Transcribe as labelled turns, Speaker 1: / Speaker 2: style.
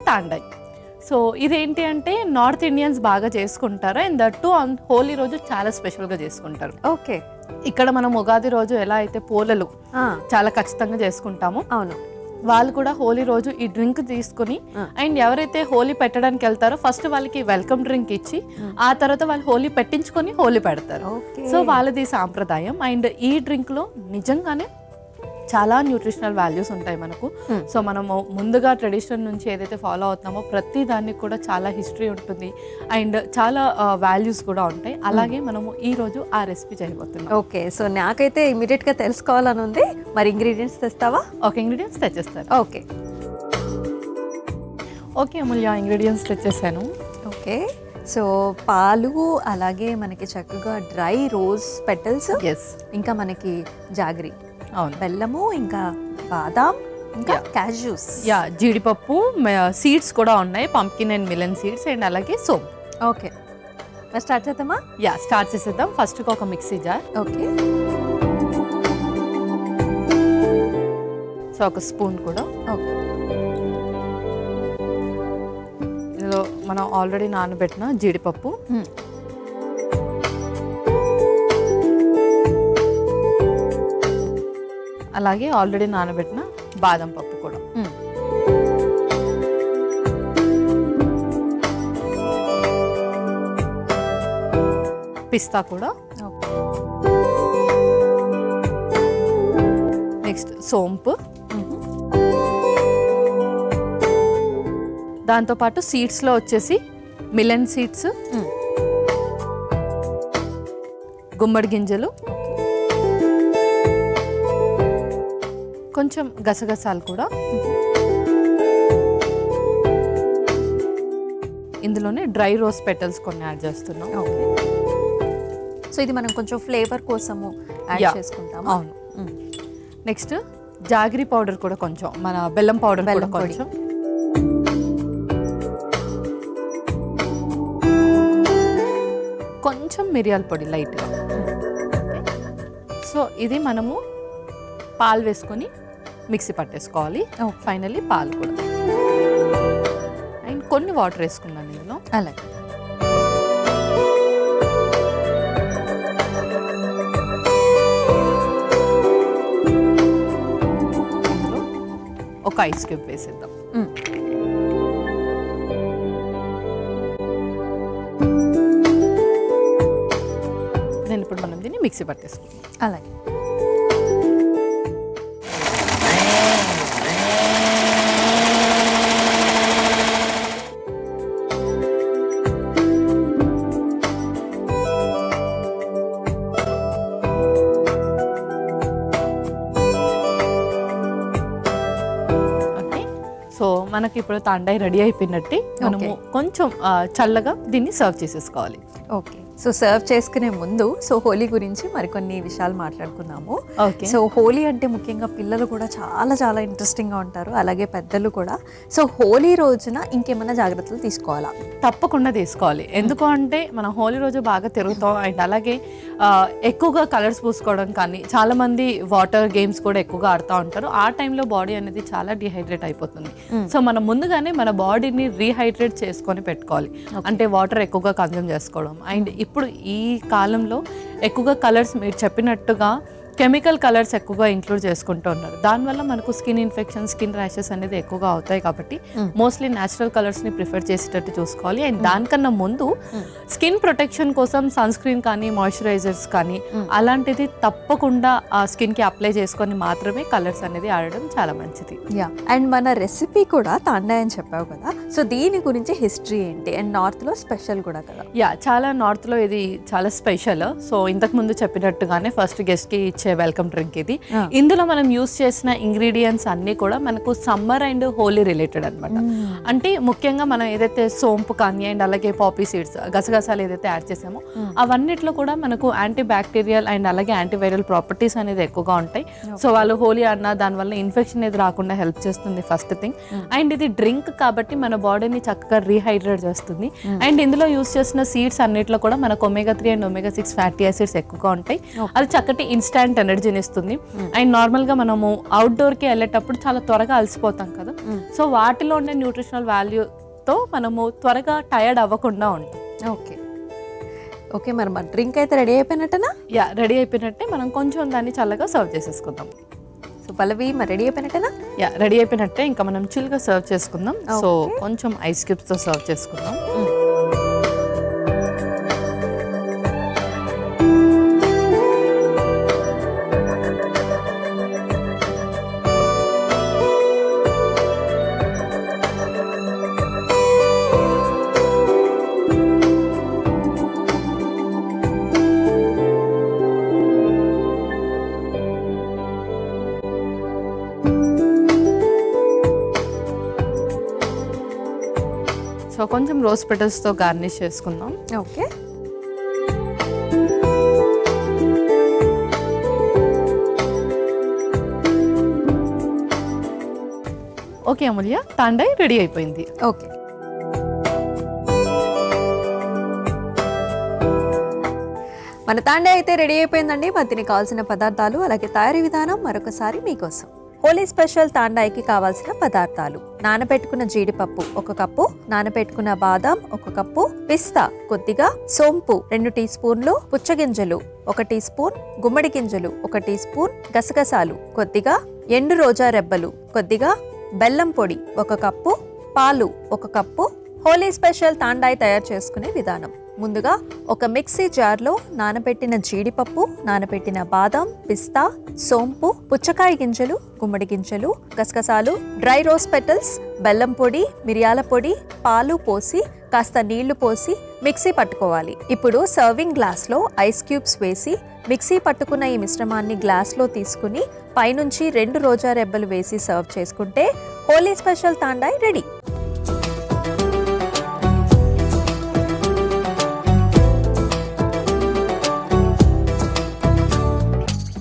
Speaker 1: తాండై. So ఇదేంటి అంటే north Indians బాగా చేసుకుంటారు అండ్ దట్టు హోలీ రోజు చాలా స్పెషల్గా చేసుకుంటారు.
Speaker 2: ఓకే,
Speaker 1: ఇక్కడ మనం ఉగాది రోజు ఎలా అయితే పోలలు చాలా ఖచ్చితంగా చేసుకుంటాము,
Speaker 2: అవును,
Speaker 1: వాళ్ళు కూడా హోలీ రోజు ఈ డ్రింక్ తీసుకుని అండ్ ఎవరైతే హోలీ పెట్టడానికి వెళ్తారో ఫస్ట్ వాళ్ళకి వెల్కమ్ డ్రింక్ ఇచ్చి ఆ తర్వాత వాళ్ళు హోలీ పెట్టించుకొని హోలీ పెడతారు. సో వాళ్ళది సాంప్రదాయం. అండ్ ఈ డ్రింక్ లో నిజంగానే చాలా న్యూట్రిషనల్ వాల్యూస్ ఉంటాయి మనకు. సో మనము ముందుగా ట్రెడిషన్ నుంచి ఏదైతే ఫాలో అవుతున్నామో ప్రతి దానికి కూడా చాలా హిస్టరీ ఉంటుంది అండ్ చాలా వాల్యూస్ కూడా ఉంటాయి. అలాగే మనము ఈ రోజు ఆ రెసిపీ చేయబోతున్నాం.
Speaker 2: ఓకే, సో నాకైతే ఇమీడియట్ గా తెలుసుకోవాలని ఉంది. మరి ఇంగ్రీడియంట్స్ తెస్తావా?
Speaker 1: ఓకే, ఇంగ్రీడియంట్స్ తెచ్చేస్తాను.
Speaker 2: ఓకే
Speaker 1: ఓకే అమూల్య, ఇంగ్రీడియంట్స్ తెచ్చేసాను.
Speaker 2: ఓకే, సో పాలు, అలాగే మనకి చక్కగా డ్రై రోజ్ పెటల్స్, ఇంకా మనకి జాగరి, బెల్లము, ఇంకా బాదాం, ఇంకా క్యాష్యూస్,
Speaker 1: జీడిపప్పు, సీడ్స్ కూడా ఉన్నాయి, pumpkin and melon seeds and అలాగే సోప్.
Speaker 2: ఓకే, మరి స్టార్ట్ చేద్దామా?
Speaker 1: స్టార్ట్ చేసేద్దాం. ఫస్ట్ ఒక మిక్సీ జార్.
Speaker 2: ఓకే,
Speaker 1: సో ఒక స్పూన్ కూడా.
Speaker 2: ఓకే,
Speaker 1: ఇందులో మనం ఆల్రెడీ నానబెట్టిన జీడిపప్పు, అలాగే ఆల్రెడీ నానబెట్టిన బాదం పప్పు కూడా. పిస్తా కూడా. నెక్స్ట్ సోంపు, దాంతోపాటు సీడ్స్లో వచ్చేసి మిలన్ సీడ్స్, గుమ్మడి గింజలు, కొంచెం గసగసాలు కూడా, ఇందులోనే డ్రై రోజ్ పెటల్స్ కొన్ని యాడ్ చేస్తున్నాం.
Speaker 2: ఓకే, సో ఇది మనం కొంచెం ఫ్లేవర్ కోసము యాడ్ చేసుకుంటాం.
Speaker 1: అవును. నెక్స్ట్ జాగరీ పౌడర్ కూడా కొంచెం, మన బెల్లం పౌడర్ కూడా కొంచెం, కొంచెం మిరియాల పొడి లైట్గా. సో ఇది మనము పాలు వేసుకొని మిక్సీ పట్టేసుకోవాలి. ఫైనల్లీ పాలు కూడా అండ్ కొన్ని వాటర్ వేసుకున్నాను ఇందులో.
Speaker 2: అలాగే
Speaker 1: ఒక ఐస్ క్యూబ్ వేసేద్దాం. నేను ఇప్పుడు మనం దీన్ని మిక్సీ పట్టేసుకుందాం.
Speaker 2: అలాగే
Speaker 1: సో మనకి ఇప్పుడు తాండై రెడీ అయిపోయినట్టే. మనము కొంచెం చల్లగా దీన్ని సర్వ్ చేసేసుకోవాలి.
Speaker 2: ఓకే, సో సర్వ్ చేసుకునే ముందు సో హోలీ గురించి మరికొన్ని విషయాలు మాట్లాడుకుందాము. సో హోలీ అంటే ముఖ్యంగా పిల్లలు కూడా చాలా చాలా ఇంట్రెస్టింగ్గా ఉంటారు, అలాగే పెద్దలు కూడా. సో హోలీ రోజున ఇంకేమైనా జాగ్రత్తలు తీసుకోవాలా?
Speaker 1: తప్పకుండా తీసుకోవాలి. ఎందుకు అంటే మనం హోలీ రోజు బాగా తిరుగుతాం అండ్ అలాగే ఎక్కువగా కలర్స్ పూసుకోవడం కానీ, చాలా మంది వాటర్ గేమ్స్ కూడా ఎక్కువగా ఆడుతూ ఉంటారు. ఆ టైంలో బాడీ అనేది చాలా డిహైడ్రేట్ అయిపోతుంది. సో మనం ముందుగానే మన బాడీని రీహైడ్రేట్ చేసుకొని పెట్టుకోవాలి. అంటే వాటర్ ఎక్కువగా కన్జ్యూమ్ చేసుకోవడం. అండ్ ఇప్పుడు ఈ కాలంలో ఎక్కువగా కలర్స్ మీరు చెప్పినట్టుగా కెమికల్ కలర్స్ ఎక్కువగా ఇంక్లూడ్ చేసుకుంటూ ఉన్నారు. దానివల్ల మనకు స్కిన్ ఇన్ఫెక్షన్, స్కిన్ ర్యాషెస్ అనేది ఎక్కువగా అవుతాయి. కాబట్టి మోస్ట్లీ న్యాచురల్ కలర్స్ని ప్రిఫర్ చేసేటట్టు చూసుకోవాలి. అండ్ దానికన్నా ముందు స్కిన్ ప్రొటెక్షన్ కోసం సన్ స్క్రీన్ కానీ, మాయిశ్చరైజర్స్ కానీ అలాంటిది తప్పకుండా ఆ స్కిన్కి అప్లై చేసుకొని మాత్రమే కలర్స్ అనేది ఆడడం చాలా మంచిది.
Speaker 2: అండ్ మన రెసిపీ కూడా తాండై అని చెప్పావు కదా, సో దీని గురించి హిస్టరీ ఏంటి? అండ్ నార్త్లో స్పెషల్ కూడా కదా?
Speaker 1: చాలా నార్త్లో ఇది చాలా స్పెషల్. సో ఇంతకు ముందు చెప్పినట్టుగానే ఫస్ట్ గెస్ట్కి ఇచ్చే వెల్కమ్ డ్రింక్ ఇది. ఇందులో మనం యూస్ చేసిన ఇంగ్రీడియంట్స్ అన్ని కూడా మనకు సమ్మర్ అండ్ హోలీ రిలేటెడ్ అనమాట. అంటే ముఖ్యంగా మనం ఏదైతే సోంపు కానీ అండ్ అలాగే పాపీ సీడ్స్, గసగసాలు ఏదైతే యాడ్ చేసామో అవన్నిట్లో కూడా మనకు యాంటీ బ్యాక్టీరియల్ అండ్ అలాగే యాంటీవైరల్ ప్రాపర్టీస్ అనేది ఎక్కువగా ఉంటాయి. సో వాళ్ళు హోలీ అన్న దానివల్ల ఇన్ఫెక్షన్ అనేది రాకుండా హెల్ప్ చేస్తుంది ఫస్ట్ థింగ్. అండ్ ఇది డ్రింక్ కాబట్టి మన బాడీని చక్కగా రీహైడ్రేట్ చేస్తుంది. అండ్ ఇందులో యూస్ చేసిన సీడ్స్ అన్నిట్లో కూడా మనకు omega 3 and omega 6 fatty acids ఎక్కువగా ఉంటాయి. అది చక్కటి ఇన్స్టాంట్ ఇన్స్టెంట్ ఎనర్జీని ఇస్తుంది. అండ్ నార్మల్గా మనము అవుట్డోర్కి వెళ్ళేటప్పుడు చాలా త్వరగా అలసిపోతాం కదా, సో వాటిలో ఉండే న్యూట్రిషనల్ వాల్యూతో మనము త్వరగా టయర్డ్ అవ్వకుండా ఉంటాం.
Speaker 2: ఓకే ఓకే, మరి మన డ్రింక్ అయితే రెడీ అయిపోయినట్టేనా?
Speaker 1: యా, రెడీ అయిపోయినట్టే. మనం కొంచెం దాన్ని చల్లగా సర్వ్ చేసేసుకుందాం.
Speaker 2: సో పల్లవి, మరి రెడీ అయిపోయినట్టేనా?
Speaker 1: యా, రెడీ అయిపోయినట్టే. ఇంకా మనం చిల్గా సర్వ్ చేసుకుందాం. సో కొంచెం ఐస్ క్యూబ్స్తో సర్వ్ చేసుకుందాం. సో కొంచెం రోజ్ పెటల్స్తో గార్నిష్ చేసుకుందాం.
Speaker 2: ఓకే,
Speaker 1: ఓకే అమూల్య, తాండాయి రెడీ అయిపోయింది.
Speaker 2: ఓకే. మన తాండే అయితే రెడీ అయిపోయిందండి. మరి దీనికి కావాల్సిన పదార్థాలు అలాగే తయారీ విధానం మరొకసారి మీకోసం. హోలీ స్పెషల్ తాండాయికి కావాల్సిన పదార్థాలు: నానబెట్టుకున్న జీడిపప్పు 1 కప్పు, నానబెట్టుకున్న బాదాం 1 కప్పు, పిస్తా కొద్దిగా, సోంపు 2 టీ స్పూన్లు, పుచ్చగింజలు 1 టీ స్పూన్, గుమ్మడి గింజలు 1 టీ స్పూన్, గసగసాలు కొద్దిగా, ఎండు రోజా రెబ్బలు కొద్దిగా, బెల్లం పొడి 1 కప్పు, పాలు 1 కప్పు. హోలీ స్పెషల్ తాండాయి తయారు చేసుకునే విధానం: ముందుగా ఒక మిక్సీ జార్లో నానబెట్టిన జీడిపప్పు, నానబెట్టిన బాదాం, పిస్తా, సోంపు, పుచ్చకాయ గింజలు, గుమ్మడి గింజలు, గసగసాలు, డ్రై రోజ్ పెటల్స్, బెల్లం పొడి, మిరియాల పొడి, పాలు పోసి కాస్త నీళ్లు పోసి మిక్సీ పట్టుకోవాలి. ఇప్పుడు సర్వింగ్ గ్లాస్లో ఐస్ క్యూబ్స్ వేసి మిక్సీ పట్టుకున్న ఈ మిశ్రమాన్ని గ్లాస్లో తీసుకుని పైనుంచి 2 రోజా రెబ్బలు వేసి సర్వ్ చేసుకుంటే హోలీ స్పెషల్ తాండాయి రెడీ.